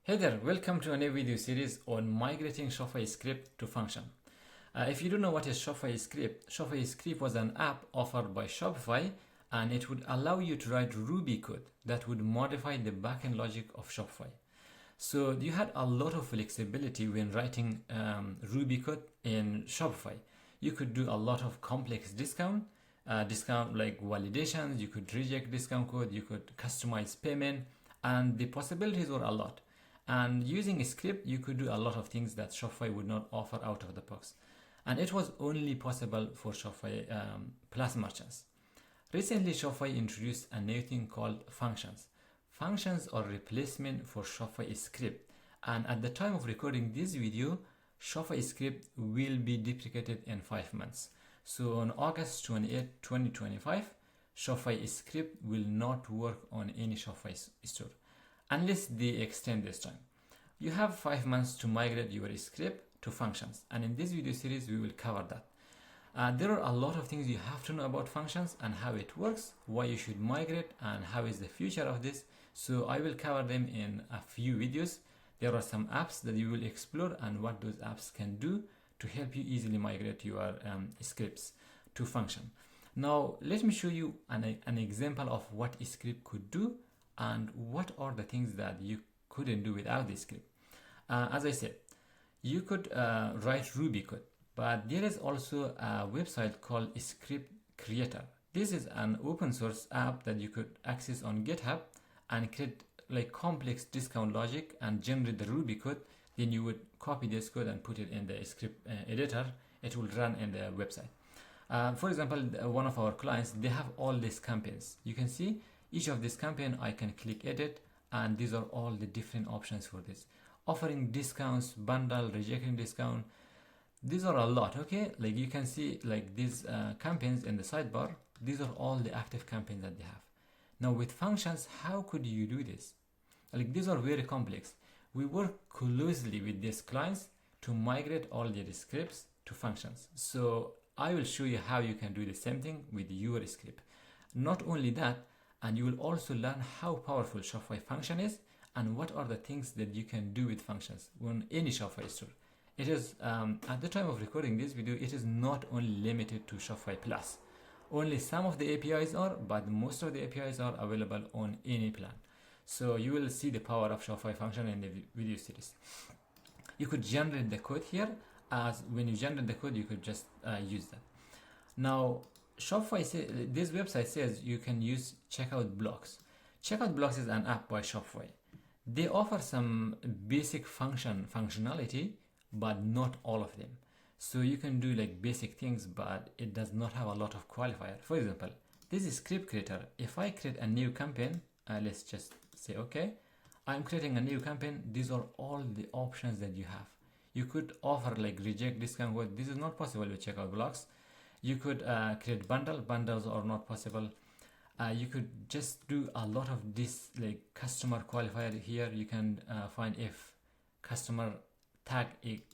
Hey there, welcome to a new video series on migrating Shopify script to function. If you don't know what is Shopify script was an app offered by Shopify, and it would allow you to write Ruby code that would modify the backend logic of Shopify. So you had a lot of flexibility when writing Ruby code in Shopify. You could do a lot of complex discount like validations, you could reject discount code, you could customize payment, and the possibilities were a lot. And using a script, you could do a lot of things that Shopify would not offer out of the box. And it was only possible for Shopify Plus merchants. Recently, Shopify introduced a new thing called Functions. Functions are replacement for Shopify script. And at the time of recording this video, Shopify script will be deprecated in 5 months. So on August 28, 2025, Shopify script will not work on any Shopify store unless they extend this time. You have 5 months to migrate your script to functions, and in this video series we will cover that. There are a lot of things you have to know about functions and how it works, why you should migrate, and how is the future of this. So I will cover them in a few videos. There are some apps that you will explore and what those apps can do to help you easily migrate your scripts to function. Now let me show you an example of what a script could do and what are the things that you couldn't do without this script. As I said, you could write Ruby code, but there is also a website called Script Creator. This is an open source app that you could access on GitHub and create like complex discount logic and generate the Ruby code. Then you would copy this code and put it in the script editor. It will run in the website. For example, one of our clients, they have all these campaigns. You can see each of this campaign, I can click edit, and these are all the different options for this. Offering discounts, bundle, rejecting discount. These are a lot, okay? Like you can see like these campaigns in the sidebar. These are all the active campaigns that they have. Now with functions, how could you do this? Like these are very complex. We work closely with these clients to migrate all their scripts to functions. So I will show you how you can do the same thing with your script. Not only that, and you will also learn how powerful Shopify function is and what are the things that you can do with functions on any Shopify store. It is, at the time of recording this video, it is not only limited to Shopify Plus. Only some of the APIs are, but most of the APIs are available on any plan. So you will see the power of Shopify function in the video series. You could generate the code here, as when you generate the code, you could just use that. Now, this website says you can use Checkout Blocks. Checkout Blocks is an app by Shopify. They offer some basic functionality, but not all of them. So you can do like basic things, but it does not have a lot of qualifier. For example, this is Script Creator. If I create a new campaign, let's just say, okay, I'm creating a new campaign. These are all the options that you have. You could offer like reject discount code. This is not possible with Checkout Blocks. You could create bundles are not possible. You could just do a lot of this like customer qualifier here. You can find if customer tag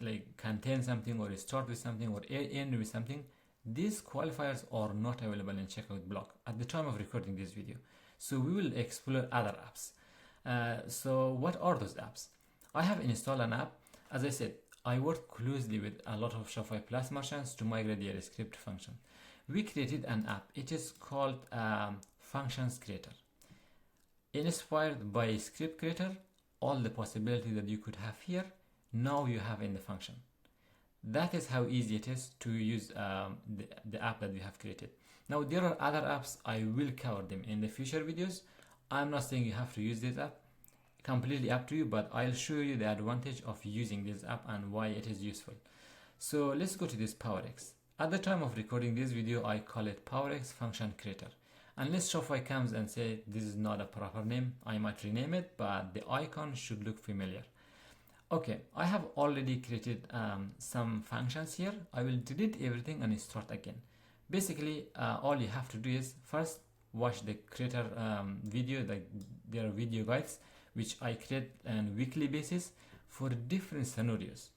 like contain something or start with something or end with something. These qualifiers are not available in Checkout Block at the time of recording this video. So we will explore other apps. So what are those apps? I have installed an app. As I said, I work closely with a lot of Shopify Plus merchants to migrate their script function. We created an app. It is called Functions Creator. Inspired by Script Creator, all the possibilities that you could have here, now you have in the function. That is how easy it is to use the app that we have created. Now there are other apps. I will cover them in the future videos. I'm not saying you have to use this app. Completely up to you, but I'll show you the advantage of using this app and why it is useful. So let's go to this PowerX. At the time of recording this video, I call it PowerX Function Creator. Unless Shopify comes and say this is not a proper name, I might rename it, but the icon should look familiar. Okay, I have already created some functions here. I will delete everything and start again. Basically, all you have to do is first watch the creator video, like there are video guides which I create on weekly basis for different scenarios.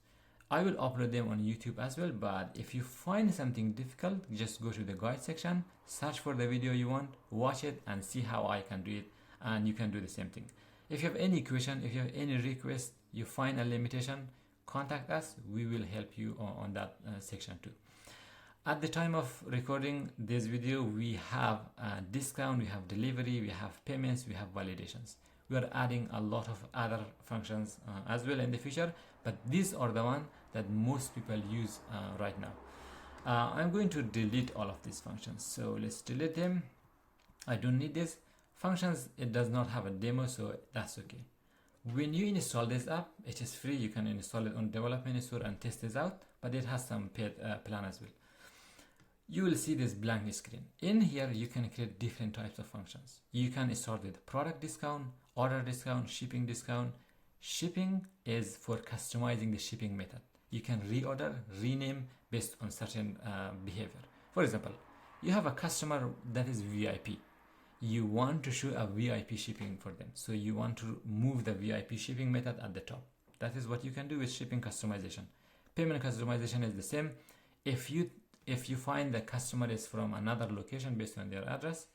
I will upload them on YouTube as well, but if you find something difficult, just go to the guide section, search for the video you want, watch it and see how I can do it, and you can do the same thing. If you have any question, if you have any request, you find a limitation, contact us. We will help you on that section too. At the time of recording this video, we have a discount, we have delivery, we have payments, we have validations. We are adding a lot of other functions as well in the future, but these are the ones that most people use right now. I'm going to delete all of these functions. So let's delete them. I don't need this. Functions, it does not have a demo, so that's okay. When you install this app, it is free. You can install it on development store and test this out, but it has some paid plan as well. You will see this blank screen. In here, you can create different types of functions. You can start with product discount, order discount, shipping discount. Shipping is for customizing the shipping method. You can reorder, rename based on certain behavior. For example, you have a customer that is VIP. You want to show a VIP shipping for them. So you want to move the VIP shipping method at the top. That is what you can do with shipping customization. Payment customization is the same. If you find the customer is from another location based on their address,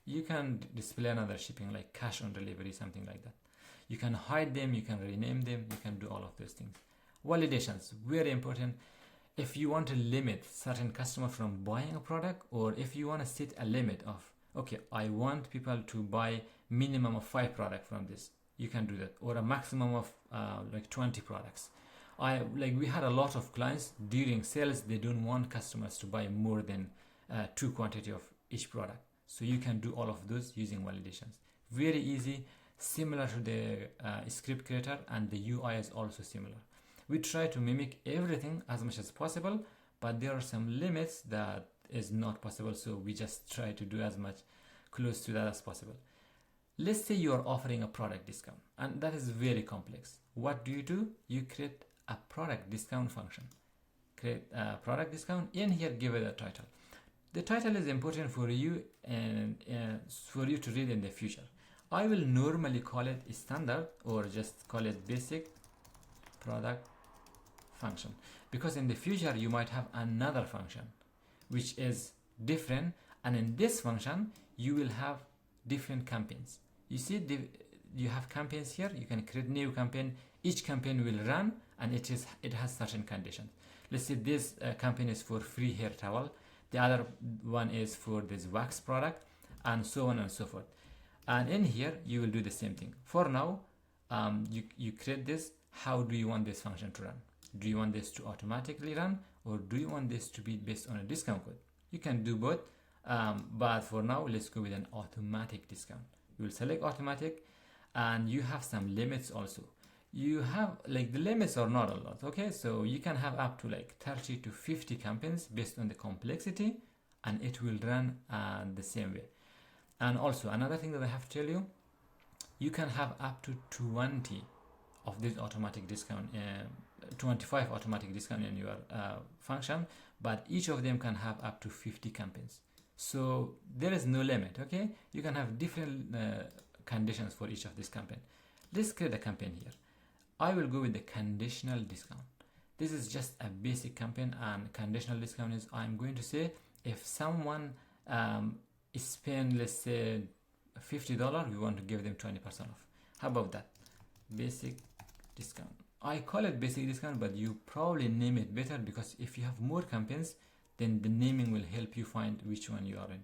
you can display another shipping like cash on delivery, something like that. You can hide them, you can rename them, you can do all of those things. Validations, very important. If you want to limit certain customer from buying a product, or if you want to set a limit of, okay, I want people to buy minimum of 5 products from this, you can do that, or a maximum of like 20 products. We had a lot of clients during sales, they don't want customers to buy more than 2 quantity of each product. So you can do all of those using validations. Very easy, similar to the script creator, and the UI is also similar. We try to mimic everything as much as possible, but there are some limits that is not possible. So we just try to do as much close to that as possible. Let's say you are offering a product discount, and that is very complex. What do? You create a product discount function. Create a product discount. In here, give it a title. The title is important for you and for you to read in the future. I will normally call it standard, or just call it basic product function, because in the future you might have another function which is different, and in this function you will have different campaigns. You see, you have campaigns here. You can create new campaign. Each campaign will run, and it has certain conditions. Let's say this campaign is for free hair towel, the other one is for this wax product, and so on and so forth. And in here you will do the same thing. For now, you create this. How do you want this function to run? Do you want this to automatically run, or do you want this to be based on a discount code? You can do both, but for now let's go with an automatic discount. You will select automatic, and you have some limits also. You have, like, the limits are not a lot, okay? So you can have up to like 30 to 50 campaigns based on the complexity, and it will run the same way. And also another thing that I have to tell you, you can have up to 20 of this automatic discount, 25 automatic discount in your function, but each of them can have up to 50 campaigns. So there is no limit, okay? You can have different conditions for each of this campaign. Let's create a campaign here. I will go with the conditional discount. This is just a basic campaign, and conditional discount is, I'm going to say, if someone spend, let's say, $50, we want to give them 20% off. How about that? Basic discount. I call it basic discount, but you probably name it better, because if you have more campaigns, then the naming will help you find which one you are in.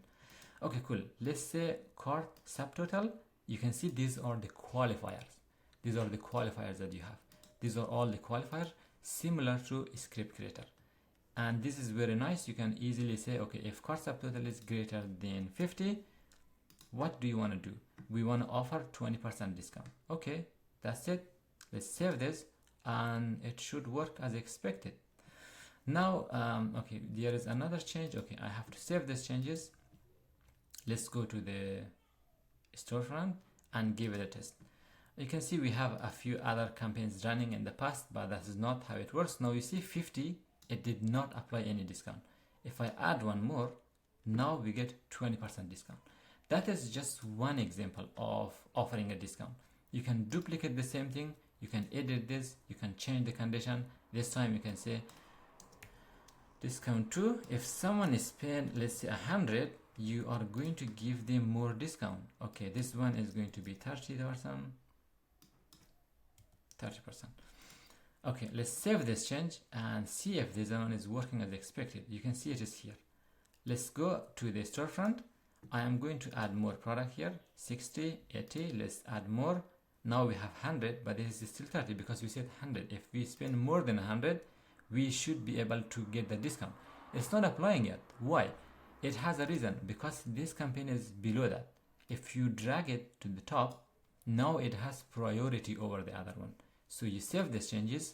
Okay, cool. Let's say cart subtotal. You can see these are the qualifiers. These are the qualifiers that you have. These are all the qualifiers similar to script creator. And this is very nice. You can easily say, okay, if cart subtotal is greater than 50, what do you want to do? We want to offer 20% discount. Okay, that's it. Let's save this, and it should work as expected. Now, okay, there is another change. Okay, I have to save these changes. Let's go to the storefront and give it a test. You can see we have a few other campaigns running in the past, but that is not how it works. Now you see 50, it did not apply any discount. If I add one more, now we get 20% discount. That is just one example of offering a discount. You can duplicate the same thing. You can edit this. You can change the condition. This time you can say discount 2. If someone is paying, let's say 100, you are going to give them more discount. Okay, this one is going to be 30%. 30%. Okay, let's save this change and see if this one is working as expected. You can see it is here. Let's go to the storefront. I am going to add more product here, 60, 80, let's add more. Now we have 100, but this is still 30 because we said 100. If we spend more than 100, we should be able to get the discount. It's not applying yet. Why? It has a reason, because this campaign is below that. If you drag it to the top, now it has priority over the other one. So you save these changes,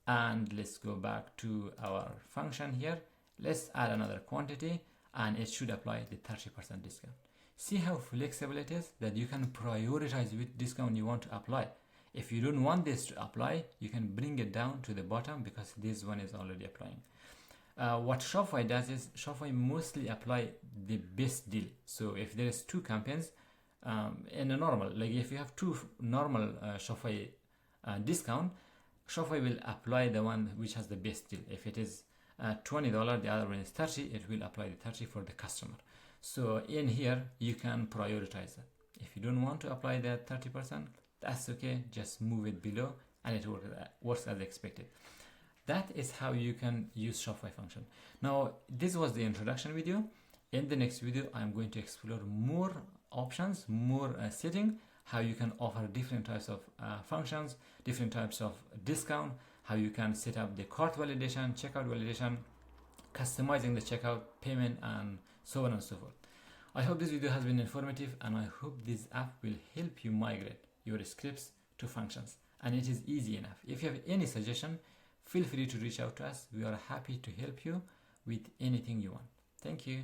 and let's go back to our function here. Let's add another quantity, and it should apply the 30% discount. See how flexible it is, that you can prioritize which discount you want to apply. If you don't want this to apply, you can bring it down to the bottom because this one is already applying. What Shopify does is Shopify mostly apply the best deal. So if there is two campaigns in a normal, like if you have two normal Shopify discount, Shopify will apply the one which has the best deal. If it is $20, the other one is 30, it will apply the 30 for the customer. So in here, you can prioritize it. If you don't want to apply that 30%, that's okay. Just move it below and it works as expected. That is how you can use Shopify function. Now, this was the introduction video. In the next video, I'm going to explore more options, more setting, how you can offer different types of functions, different types of discount, how you can set up the cart validation, checkout validation, customizing the checkout, payment, and so on and so forth. I hope this video has been informative, and I hope this app will help you migrate your scripts to functions. And it is easy enough. If you have any suggestion, feel free to reach out to us. We are happy to help you with anything you want. Thank you.